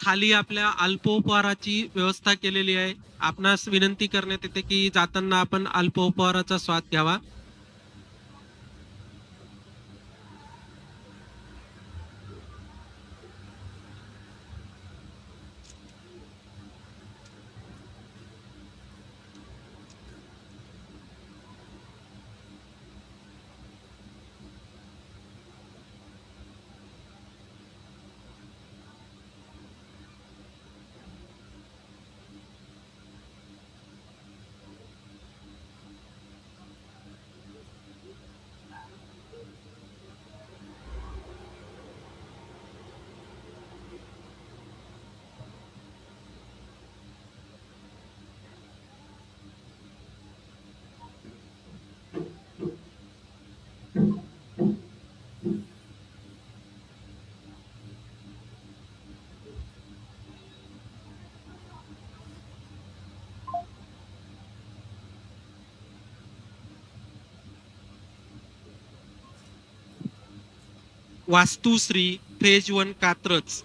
खाली आपल्या अल्पोपहाराची व्यवस्था केलेली आहे. आपणास विनंती करण्यात येते की जाताना आपण अल्पोपहाराचा स्वाद घ्यावा. वास्तुश्री फेज 1 कात्रज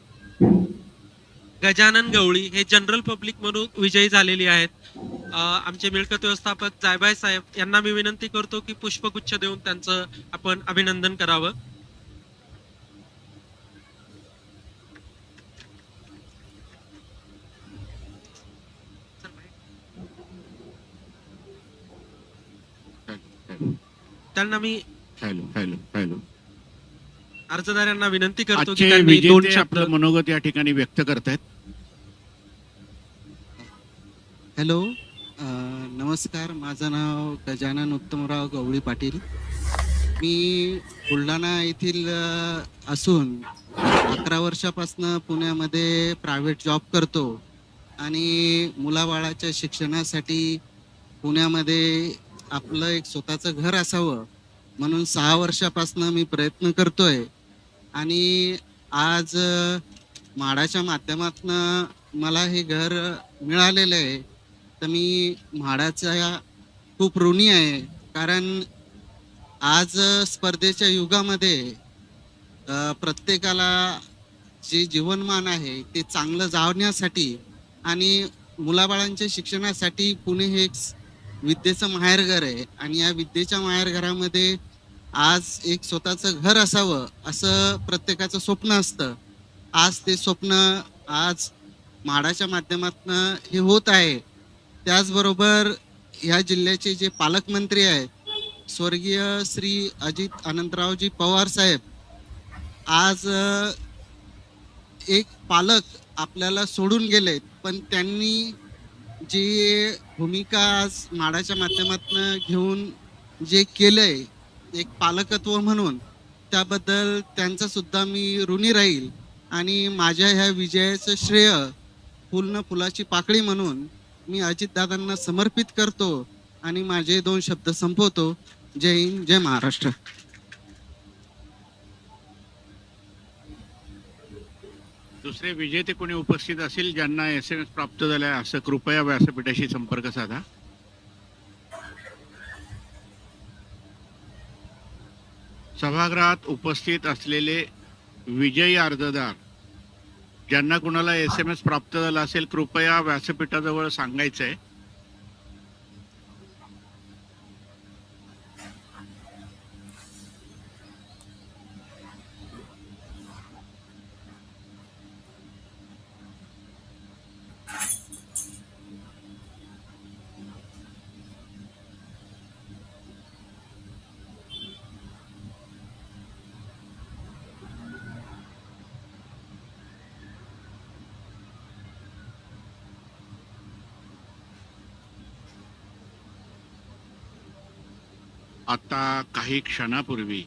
गजानन गवळी हे जनरल पब्लिक म्हणून विजयी झालेली आहेत. आमचे मिळकत व्यवस्थापक जायबाई साहेब यांना मी विनंती करतो की पुष्पगुच्छ देऊन त्यांचं आपण अभिनंदन करावं. त्यांना मी अर्जदारांना विनंती करतो की त्यांनी 2 शब्द आपलं मनोगत या ठिकाणी व्यक्त करतायत. हॅलो, नमस्कार. माझं नाव गजानन उत्तमराव गवळी पाटील. मी बुलढाणा येथील असून 11 वर्षापासून पुण्यामध्ये प्रायव्हेट जॉब करतो आणि मुलाबाळाच्या शिक्षणासाठी पुण्यामध्ये आपलं एक स्वतःचं घर असावं म्हणून 6 वर्षापासून मी प्रयत्न करतोय. आणि आज म्हाडाच्या माध्यमातून मला हे घर मिळालेलं आहे. तर मी म्हाडाचा खूप ऋणी आहे, कारण आज स्पर्धेच्या युगामध्ये प्रत्येकाला जे जीवनमान आहे ते चांगलं जाण्यासाठी आणि मुलाबाळांच्या शिक्षणासाठी पुणे हे एक विद्येचं माहेरघर आहे. आणि या विद्येच्या माहेरघरामध्ये आज एक स्वतःचं घर असावं असं प्रत्येकाचं स्वप्न असतं. आज ते स्वप्न आज म्हाडाच्या माध्यमातून हे होत आहे. त्याचबरोबर ह्या जिल्ह्याचे जे पालकमंत्री आहेत स्वर्गीय श्री अजित अनंतरावजी पवार साहेब, आज एक पालक आपल्याला सोडून गेलेत, पण त्यांनी जी भूमिका आज म्हाडाच्या माध्यमातून घेऊन जे केलंय एक पालकत्व म्हणून, त्याबद्दल त्यांचा सुद्धा मी ऋणी राहील. आणि माझ्या ह्या विजयाचं श्रेय फुलनं फुलाची पाकळी म्हणून मी अजितदादांना समर्पित करतो आणि माझे 2 शब्द संपवतो. जय हिंद, जय महाराष्ट्र. दुसरे विजेते कोणी उपस्थित असेल ज्यांना SMS प्राप्त झालाय असं कृपया व्यासपीठाशी संपर्क साधा. सभागृहात उपस्थित असलेले विजयी अर्जदार ज्यांना कुणाला SMS प्राप्त झाला असेल कृपया व्यासपीठाजवळ सांगायचंय. आता काही क्षणापूर्वी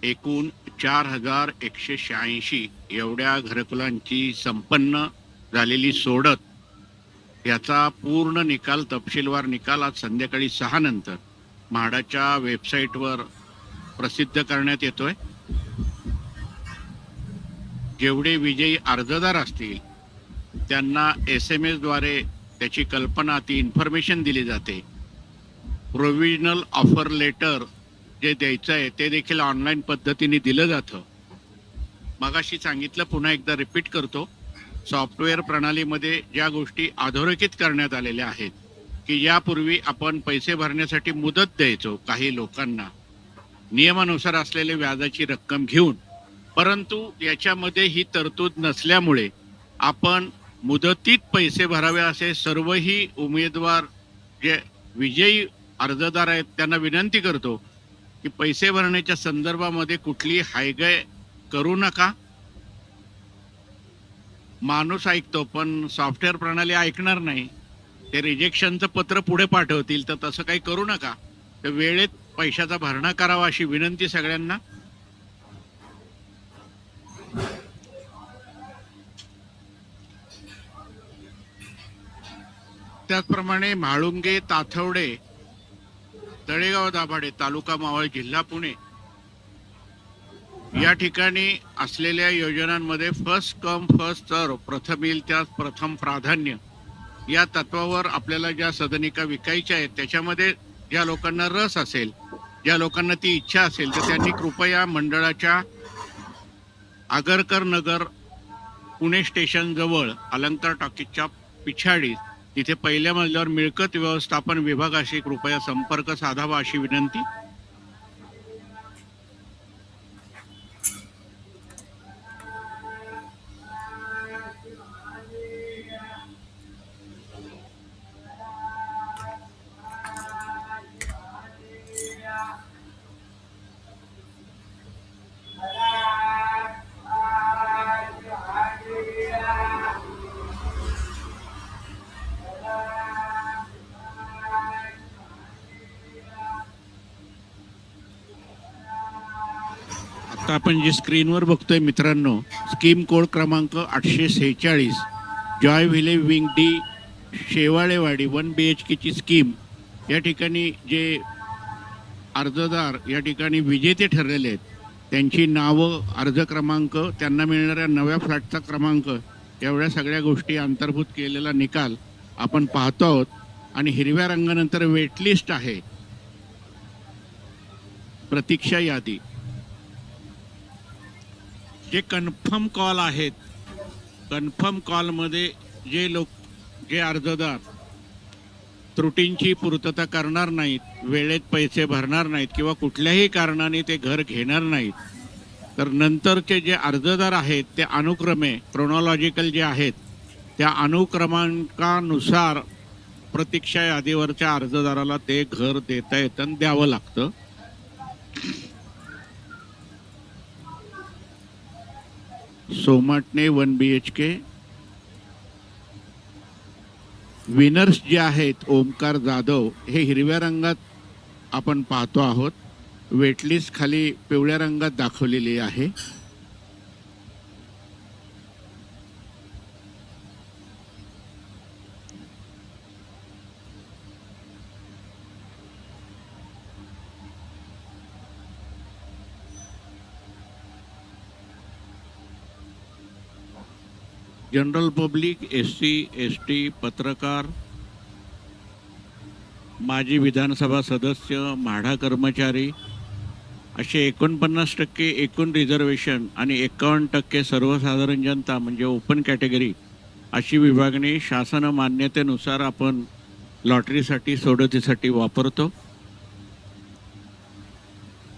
एकूण 4,186 एवढ्या घरकुलांची संपन्न झालेली सोडत याचा पूर्ण निकाल, तपशीलवार निकाल आज संध्याकाळी 6 नंतर म्हाडाच्या वेबसाईटवर प्रसिद्ध करण्यात येतोय. जेवढे विजयी अर्जदार असतील त्यांना SMS द्वारे त्याची कल्पना, ती इन्फॉर्मेशन दिली जाते. प्रोव्हिजनल ऑफर लेटर जे द्यायचं आहे ते देखील ऑनलाईन पद्धतीने दिलं जातं. मगाशी सांगितलं, पुन्हा एकदा रिपीट करतो, सॉफ्टवेअर प्रणालीमध्ये ज्या गोष्टी अधोरेखित करण्यात आलेल्या आहेत की यापूर्वी आपण पैसे भरण्यासाठी मुदत द्यायचो काही लोकांना नियमानुसार असलेले व्याजाची रक्कम घेऊन, परंतु याच्यामध्ये ही तरतूद नसल्यामुळे आपण मुदतीत पैसे भरावे असे सर्वही उमेदवार जे विजयी अर्जदार आहेत त्यांना विनंती करतो की पैसे भरण्याच्या संदर्भामध्ये कुठली हायगय करू नका. माणूस ऐकतो पण सॉफ्टवेअर प्रणाली ऐकणार नाही. ते रिजेक्शनचं पत्र पुढे पाठवतील, तर तसं काही करू नका. तर वेळेत पैशाचा भरणा करावा अशी विनंती सगळ्यांना. त्याचप्रमाणे म्हाळुंगे, ताथवडे, तळेगाव दाभाडे, तालुका मावळ, जिल्हा पुणे या ठिकाणी असलेल्या योजनांमध्ये फर्स्ट कम फर्स्ट सर्व, प्रथम येईल त्यास प्रथम प्राधान्य या तत्वावर आपल्याला ज्या सदनिका विकायच्या आहेत त्याच्यामध्ये ज्या लोकांना रस असेल, ज्या लोकांना ती इच्छा असेल, तर त्यांनी कृपया मंडळाच्या आगरकर नगर पुणे स्टेशन जवळ अलंकार टॉकीजच्या पिछाडी तिथे पहिल्या मजल्यावर मिळकत व्यवस्थापन विभागाशी कृपया संपर्क साधावा अशी विनंती. आता आपण जे स्क्रीनवर बघतोय मित्रांनो, स्कीम कोड क्रमांक 846, Joy Vile wing D, Shewalewadi 1 BHK ची स्कीम. या ठिकाणी जे अर्जदार या ठिकाणी विजेते ठरलेले आहेत त्यांची नावं, अर्ज क्रमांक, त्यांना मिळणाऱ्या नव्या फ्लॅटचा क्रमांक, एवढ्या सगळ्या गोष्टी अंतर्भूत केलेला निकाल आपण पाहतो आहोत. आणि हिरव्या रंगानंतर वेटलिस्ट आहे, प्रतीक्षा यादी. जे कन्फर्म कॉल आहेत, कन्फर्म कॉलमध्ये जे अर्जदार त्रुटींची पूर्तता करणार नाहीत, वेळेत पैसे भरणार नाहीत किंवा कुठल्याही कारणाने ते घर घेणार नाहीत, तर नंतरचे जे अर्जदार आहेत ते अनुक्रमे क्रोनॉलॉजिकल जे आहेत त्या अनुक्रमांकानुसार प्रतीक्षा यादीवरच्या अर्जदाराला ते घर देता येतं आणि द्यावं लागतं. सोमाटणे 1 BHK. विनर्स जे आहेत ओमकार जाधव हे हिरव्या रंगात आपण पाहतो आहोत. वेटलिस्ट खाली पिवळ्या रंगात दाखवलेली आहे. जनरल पब्लिक, SC ST, पत्रकार, माजी विधानसभा सदस्य, म्हाडा कर्मचारी असे 49% एकूण रिझर्वेशन आणि 51% सर्वसाधारण जनता म्हणजे ओपन कॅटेगरी अशी विभागणी शासन मान्यतेनुसार आपण लॉटरीसाठी, सोडतीसाठी वापरतो.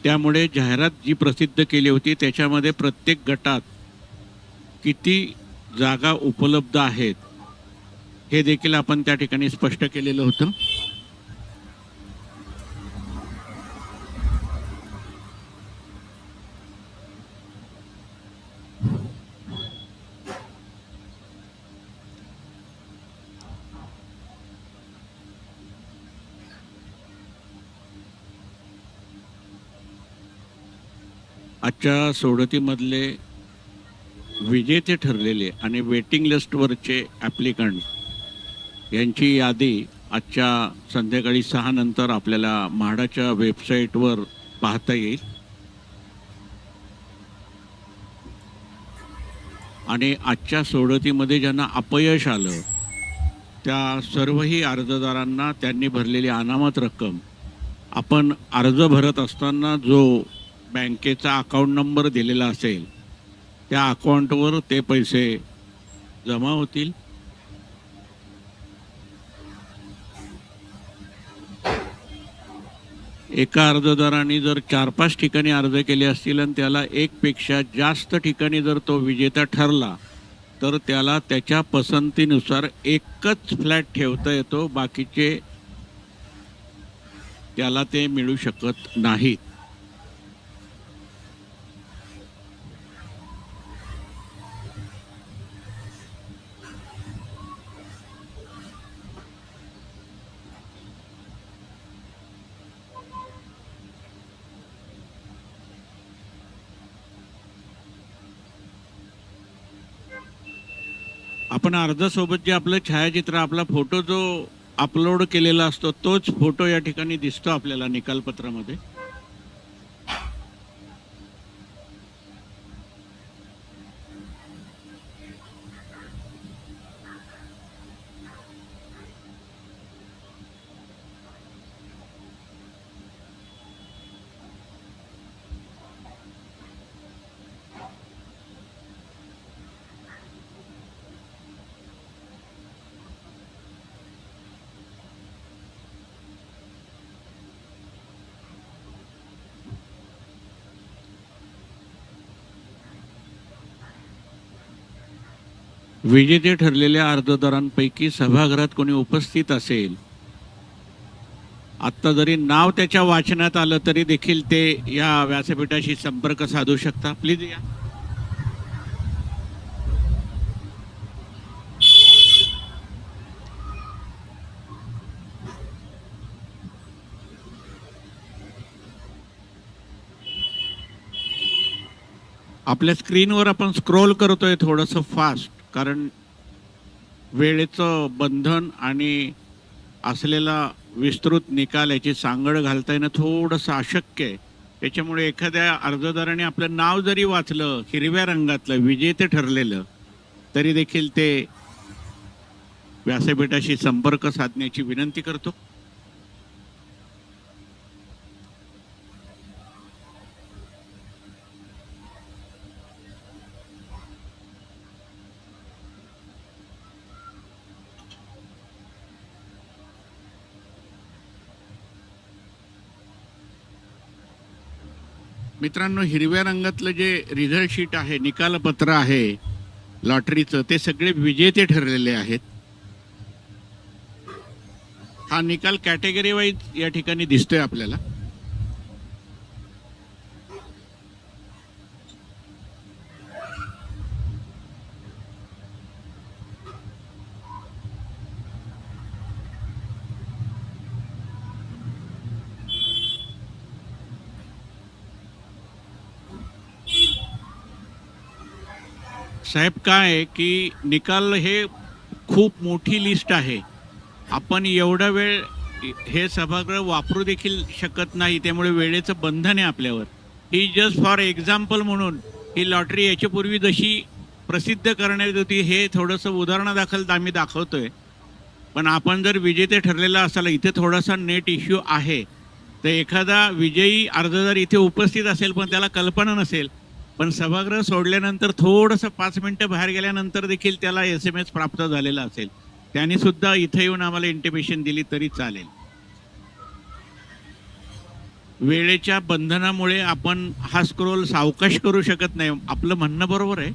त्यामुळे जाहिरात जी प्रसिद्ध केली होती त्याच्यामध्ये प्रत्येक गटात किती जागा उपलब्ध आहेत हे देखील आपण त्या ठिकाणी स्पष्ट केलेलं होतं. आजच्या सोडतीमधले विजेते ठरलेले आणि वेटिंग लिस्टवरचे ॲप्लिकंट यांची यादी आजच्या संध्याकाळी 6 नंतर आपल्याला म्हाडाच्या वेबसाईटवर पाहता येईल. आणि आजच्या सोडतीमध्ये ज्यांना अपयश आलं त्या सर्वही अर्जदारांना त्यांनी भरलेली अनामत रक्कम आपण अर्ज भरत असताना जो बँकेचा अकाउंट नंबर दिलेला असेल त्या अकाउंटवर ते पैसे जमा होतील. एका अर्जदाराने जर 4-5 ठिकाणी अर्ज केले असतील आणि त्याला एकपेक्षा जास्त ठिकाणी जर तो विजेता ठरला तर त्याला त्याच्या पसंतीनुसार एकच फ्लॅट ठेवता येतो, बाकीचे त्याला ते मिळू शकत नाहीत. आपण अर्जासोबत जे आपलं छायाचित्र, आपला फोटो जो अपलोड केलेला असतो तोच फोटो या ठिकाणी दिसतो आपल्याला निकालपत्रामध्ये. विजेते ठरलेल्या अर्जदारांपैकी सभागृहात कोणी उपस्थित असेल, आत्ता जरी नाव त्याच्या वाचनात आलं तरी देखील ते या व्यासपीठाशी संपर्क साधू शकता. प्लीज या. आपल्या स्क्रीनवर आपण स्क्रोल करतोय थोडंसं फास्ट, कारण वेळेचं बंधन आणि असलेला विस्तृत निकाल याची सांगड घालता येणं थोडंसं अशक्य आहे. त्याच्यामुळे एखाद्या अर्जदाराने आपलं नाव जरी वाचलं हिरव्या रंगातलं विजेते ठरलेलं तरी देखील ते व्यासपीठाशी संपर्क साधण्याची विनंती करतो. मित्रांनो, हिरव्या रंगातलं जे रिझल्ट शीट आहे, निकालपत्र आहे लॉटरीचं, ते सगळे विजेते ठरलेले आहेत. हा निकाल कॅटेगरी वाईज या ठिकाणी दिसतोय आपल्याला. साहेब, काय आहे की निकाल हे खूप मोठी लिस्ट आहे. आपण एवढा वेळ हे सभागृह वापरू देखील शकत नाही, त्यामुळे वेळेचं बंधन आहे आपल्यावर. ही जस्ट फॉर एक्झाम्पल म्हणून ही लॉटरी याच्यापूर्वी जशी प्रसिद्ध करण्यात होती हे थोडंसं उदाहरणादाखल आम्ही दाखवतोय. पण आपण जर विजेते ठरलेला असाल, इथे थोडासा नेट इश्यू आहे, तर एखादा विजयी अर्जदार इथे उपस्थित असेल पण त्याला कल्पना नसेल, पण सभागृह सोडल्यानंतर थोडंसं 5 मिनिटं बाहेर गेल्यानंतर देखील त्याला SMS प्राप्त झालेला असेल, त्यांनी सुद्धा इथे येऊन आम्हाला इंटिमेशन दिली तरी चालेल. वेळेच्या बंधनामुळे आपण हा स्क्रोल सावकाश करू शकत नाही. आपलं म्हणणं बरोबर आहे.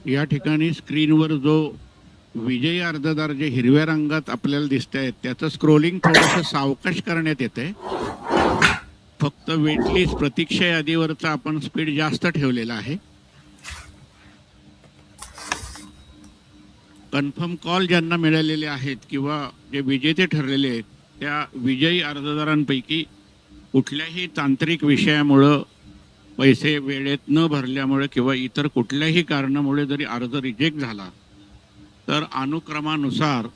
या ठिकाणी स्क्रीनवर जो विजयी अर्जदार जे हिरव्या रंगात आपल्याला दिसत आहेत त्याचं स्क्रोलिंग थोडंसं सावकाश करण्यात येतंय. फक्त वेटलिस्ट प्रतीक्षा यादीवरचा आपण स्पीड जास्त ठेवलेला आहे. कन्फर्म कॉल ज्यांना मिळालेले आहेत किंवा जे विजेते ठरलेले आहेत त्या विजयी अर्जदारांपैकी कुठल्याही तांत्रिक विषयामुळं, पैसे वेळेत न भरल्यामुळे किंवा इतर कुठल्याही कारणामुळे जरी अर्ज रिजेक्ट झाला तर अनुक्रमानुसार